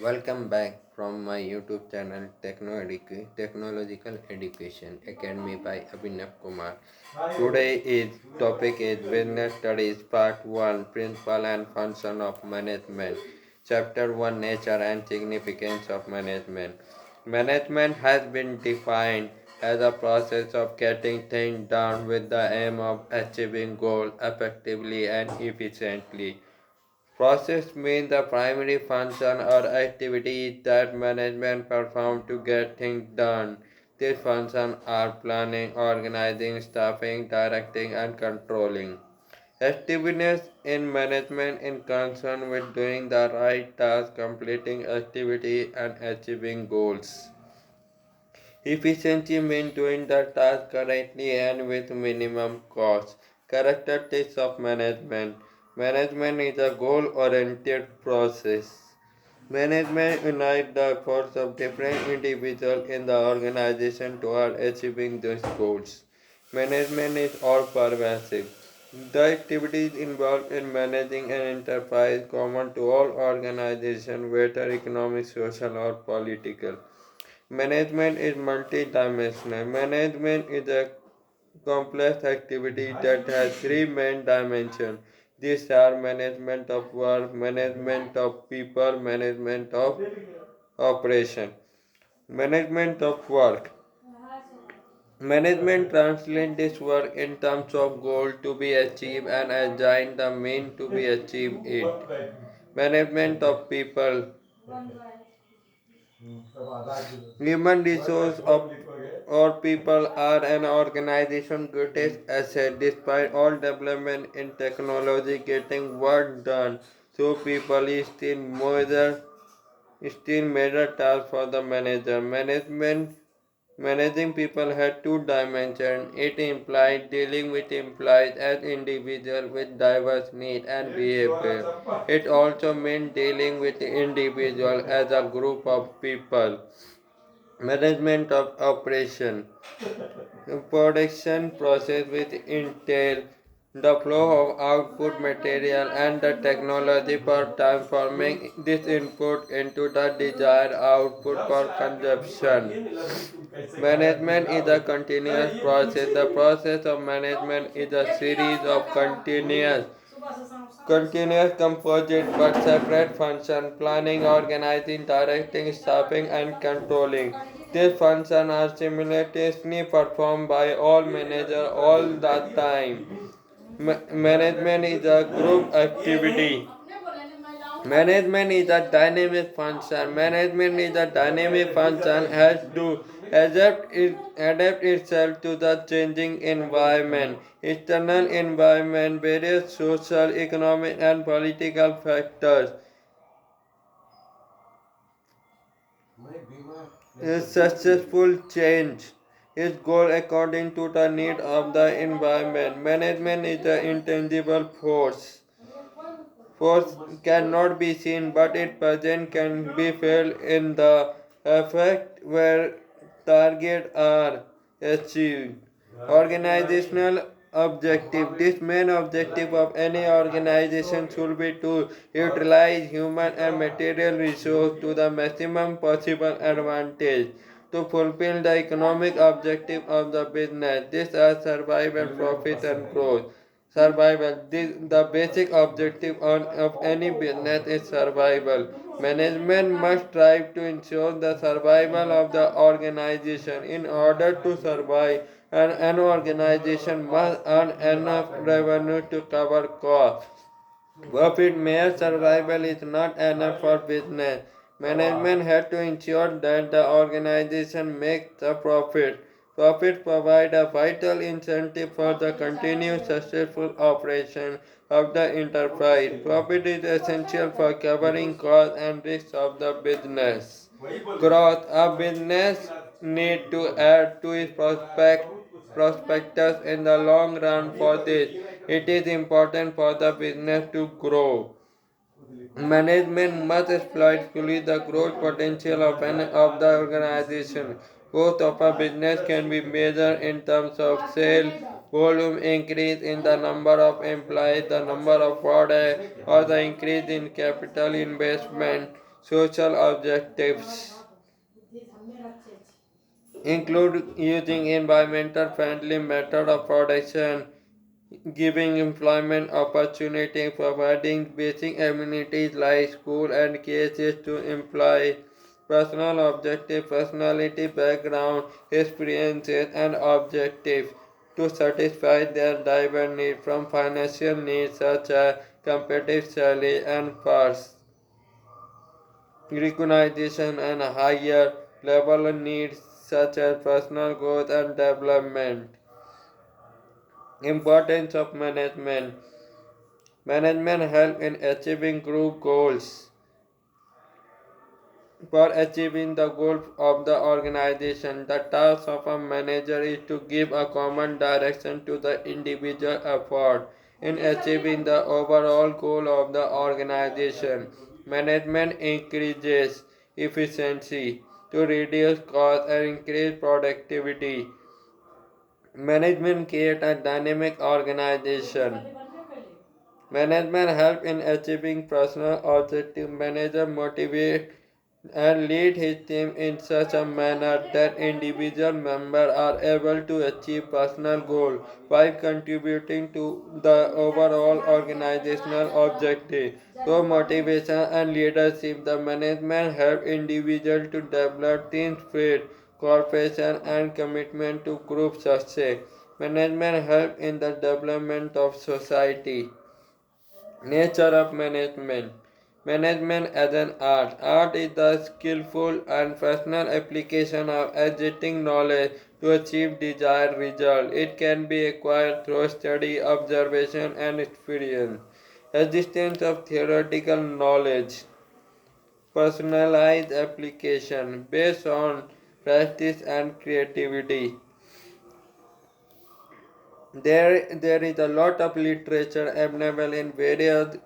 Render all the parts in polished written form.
Welcome back from my YouTube channel Technological Education Academy by Abhinav Kumar. Today is topic is Business Studies Part 1 Principle and Function of Management. Chapter 1 Nature and Significance of Management. Management has been defined as a process of getting things done with the aim of achieving goals effectively and efficiently. Process means the primary function or activity that management performs to get things done. These functions are planning, organizing, staffing, directing, and controlling. Effectiveness in management is concerned with doing the right task, completing activity, and achieving goals. Efficiency means doing the task correctly and with minimum cost. Characteristics of management. Management is a goal-oriented process. Management unites the efforts of different individuals in the organization toward achieving these goals. Management is all-pervasive. The activities involved in managing an enterprise common to all organizations, whether economic, social, or political. Management is multidimensional. Management is a complex activity that has three main dimensions. These are management of work, management of people, management of operation. Management of work. Management translates this work in terms of goal to be achieved and assign the mean to be achieved it. Management of people. Human resource of or people are an organization's greatest asset. Despite all development in technology getting work done, so people is still major task for the manager. Managing people had two dimensions. It implied dealing with employees as individuals with diverse needs and behavior. It also meant dealing with individuals as a group of people. Management of operation. Production process which entail the flow of output material and the technology for transforming this input into the desired output for consumption. Management is a continuous process. The process of management is a series of continuous composite but separate functions planning, organizing, directing, staffing, and controlling. These functions are simultaneously performed by all managers all the time. Management is a group activity. Management is a dynamic function. Management is a dynamic function has to adapt itself to the changing environment, external environment, various social, economic, and political factors. A successful change is goal according to the need of the environment. Management is an intangible force. Force cannot be seen, but its presence can be felt in the effect where targets are achieved. Organizational objective. This main objective of any organization should be to utilize human and material resources to the maximum possible advantage. To fulfill the economic objective of the business, these are survival, profit, and growth. Survival. The basic objective of any business is survival. Management must strive to ensure the survival of the organization. In order to survive, an organization must earn enough revenue to cover costs. Profit mere survival is not enough for business. Management has to ensure that the organization makes a profit. Profit provides a vital incentive for the continued successful operation of the enterprise. Profit is essential for covering costs and risks of the business. Growth. A business needs to add to its prospectus in the long run. For this, it is important for the business to grow. Management must exploit fully the growth potential of the organization. Growth of a business can be measured in terms of sales, volume increase in the number of employees, the number of products, or the increase in capital investment. social objectives include using environmental friendly method of production, giving employment opportunity, providing basic amenities like school and cases to employ, personal objective, personality, background, experiences, and objectives to satisfy their diverse needs from financial needs such as competitive salary and purse recognition and higher level needs such as personal growth and development. Importance of management. Management help in achieving group goals. For achieving the goal of the organization, the task of a manager is to give a common direction to the individual effort in achieving the overall goal of the organization. Management increases efficiency to reduce costs and increase productivity. Management creates a dynamic organization. Management help in achieving personal objectives. Manager motivate and lead his team in such a manner that individual members are able to achieve personal goals while contributing to the overall organizational objective. Through motivation and leadership, the management help individuals to develop team spirit, cooperation, and commitment to group success. Management help in the development of society. Nature of management. Management as an art. Art is the skillful and personal application of existing knowledge to achieve desired result. It can be acquired through study, observation, and experience. Existence of theoretical knowledge. Personalized application based on practice and creativity. There is a lot of literature available in various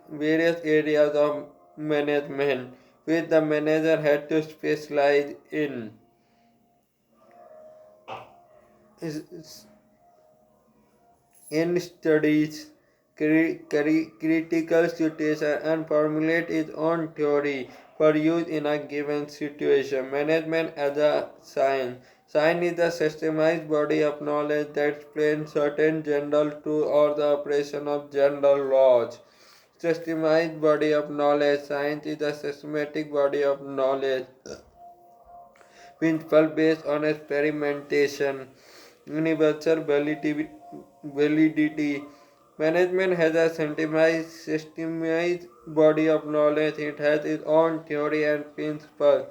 areas of management, which the manager had to specialize in. Is- In studies, critical situation and formulate its own theory for use in a given situation. Management as a science. Science is a systemized body of knowledge that explains certain general truths or the operation of general laws. Systemized body of knowledge. Science is a systematic body of knowledge principle based on experimentation, universal validity. Management has a systemized body of knowledge. It has its own theory and principles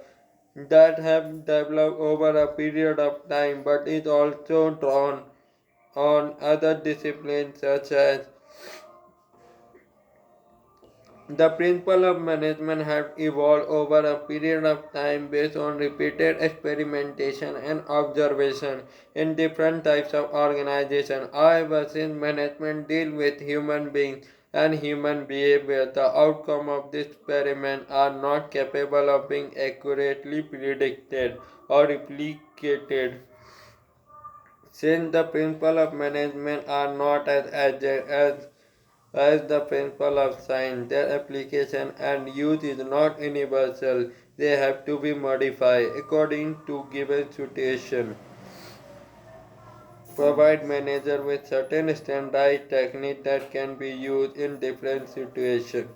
that have developed over a period of time, but is also drawn on other disciplines such as the principles of management have evolved over a period of time based on repeated experimentation and observation in different types of organization. However, since management deals with human beings and human behavior, the outcome of this experiment are not capable of being accurately predicted or replicated. Since the principles of management are not as the principle of science, their application and use is not universal. They have to be modified according to given situation. Provide manager with certain standardized technique that can be used in different situations.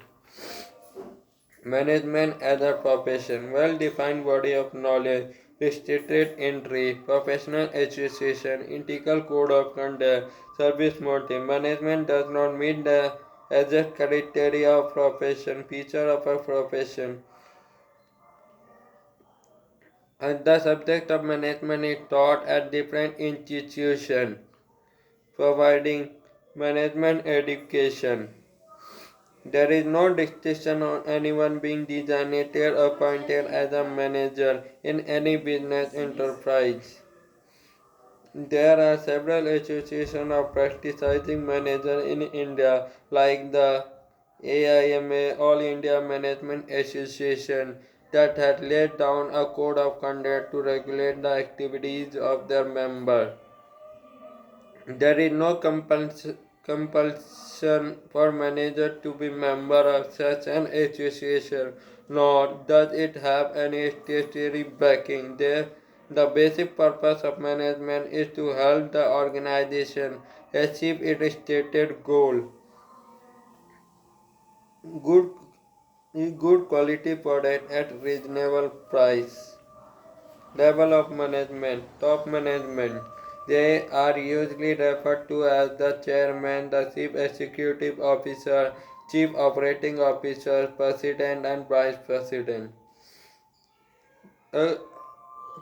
Management as a profession. Well-defined body of knowledge, restricted entry, professional association, ethical code of conduct, service motive. Management does not meet the exact criteria of profession, feature of a profession. And the subject of management is taught at different institutions, providing management education. There is no distinction on anyone being designated or appointed as a manager in any business enterprise. There are several associations of practicing managers in India, like the AIMA, All India Management Association, that had laid down a code of conduct to regulate the activities of their members. There is no compulsion for manager to be member of such an association nor does it have any statutory backing. The basic purpose of management is to help the organization achieve its stated goal. Good, good quality product at reasonable price. Level of management. Top management. They are usually referred to as the chairman, the chief executive officer, chief operating officer, president, and vice president. Uh,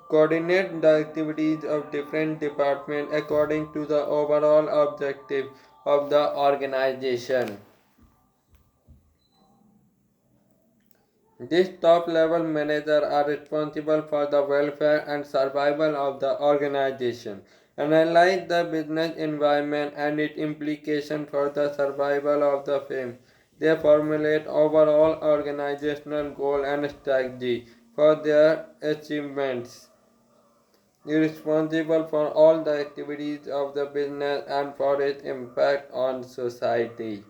Coordinate the activities of different departments according to the overall objective of the organization. These top level managers are responsible for the welfare and survival of the organization, analyze the business environment and its implications for the survival of the firm. They formulate overall organizational goal and strategy for their achievements. Responsible for all the activities of the business and for its impact on society.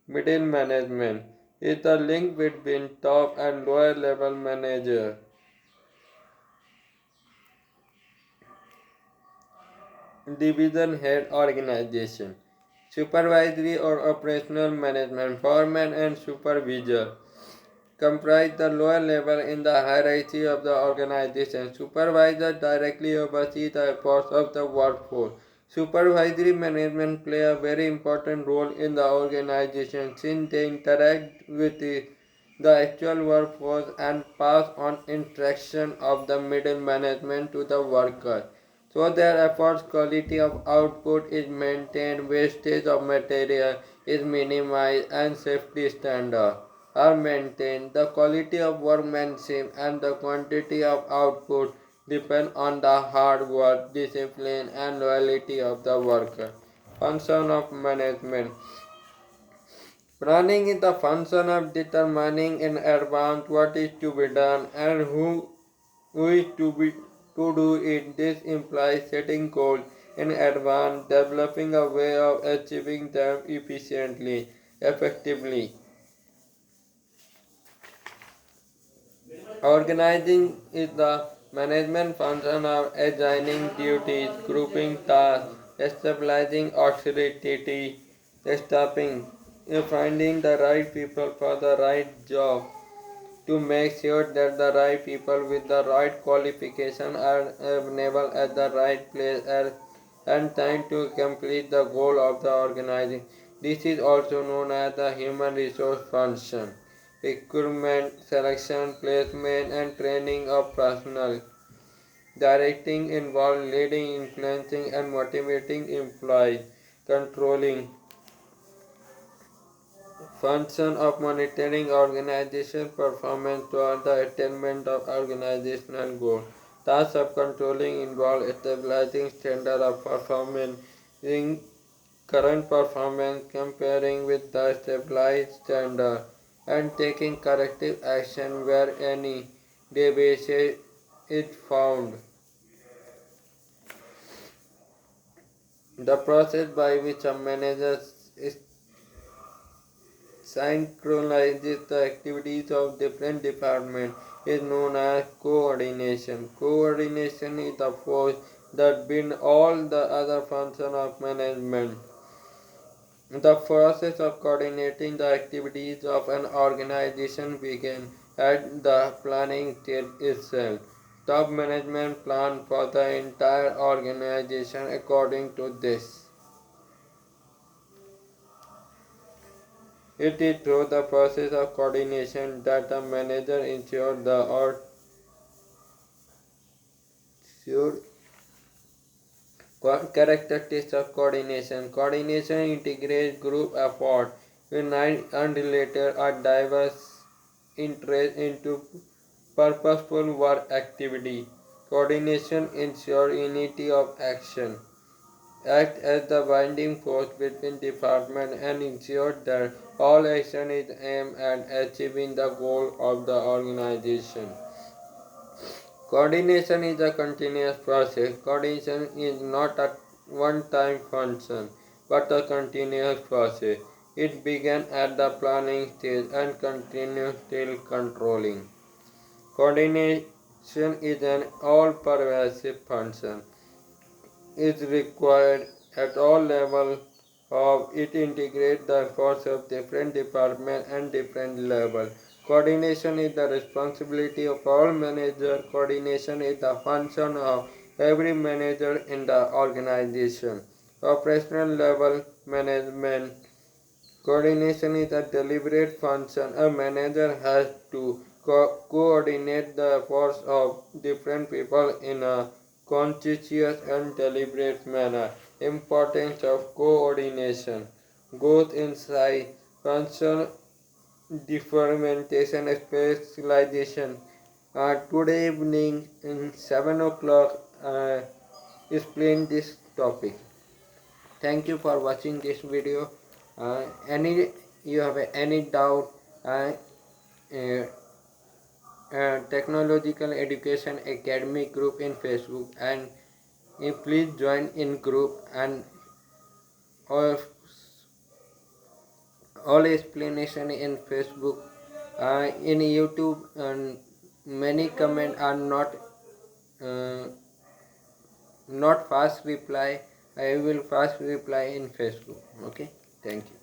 Middle management is the link between top and lower level manager. Division head organization. Supervisory or operational management, foreman and supervisor comprise the lower level in the hierarchy of the organization. Supervisors directly oversee the efforts of the workforce. Supervisory management play a very important role in the organization since they interact with the actual workforce and pass on instruction of the middle management to the worker. So their efforts quality of output is maintained, wastage of material is minimized and safety standards are maintained. The quality of workmanship and the quantity of output depend on the hard work, discipline, and loyalty of the worker. Function of management. Planning is the function of determining in advance what is to be done and who is to do it. This implies setting goals in advance, developing a way of achieving them efficiently, effectively. Organizing is the management function of assigning duties, grouping tasks, establishing authority, staffing, finding the right people for the right job to make sure that the right people with the right qualification are available at the right place and time to complete the goal of the organizing. This is also known as the human resource function. Recruitment, selection, placement, and training of personnel. Directing involves leading, influencing, and motivating employees. Controlling function of monitoring organization performance toward the attainment of organizational goals. Tasks of controlling involve establishing standard of performance, in current performance, comparing with the established standard, and taking corrective action where any deviation is found. The process by which a manager synchronizes the activities of different departments is known as coordination. Coordination is the force that binds all the other functions of management. The process of coordinating the activities of an organization begins at the planning stage itself. Top management plan for the entire organization according to this. It is through the process of coordination that a manager ensures the sure characteristics of coordination. Coordination integrates group effort, unite unrelated or diverse interests into purposeful work activity. Coordination ensures unity of action, act as the binding force between departments and ensure that all action is aimed at achieving the goal of the organization. Coordination is a continuous process. Coordination is not a one-time function, but a continuous process. It began at the planning stage and continues till controlling. Coordination is an all-pervasive function. Is required at all levels of it integrate the efforts of different departments and different levels. Coordination is the responsibility of all managers. Coordination is the function of every manager in the organization. Operational level management. Coordination is a deliberate function. A manager has to coordinate the efforts of different people in a conscientious and deliberate manner. Importance of coordination goes inside function differentiation specialization. Today evening in 7 o'clock explain this topic. Thank you for watching this video. Any you have any doubt, uh, technological education academy group in Facebook, and please join in group, and all, all explanation in Facebook, in YouTube, and many comment are uh, not fast reply. I will fast reply in Facebook. Okay, thank you.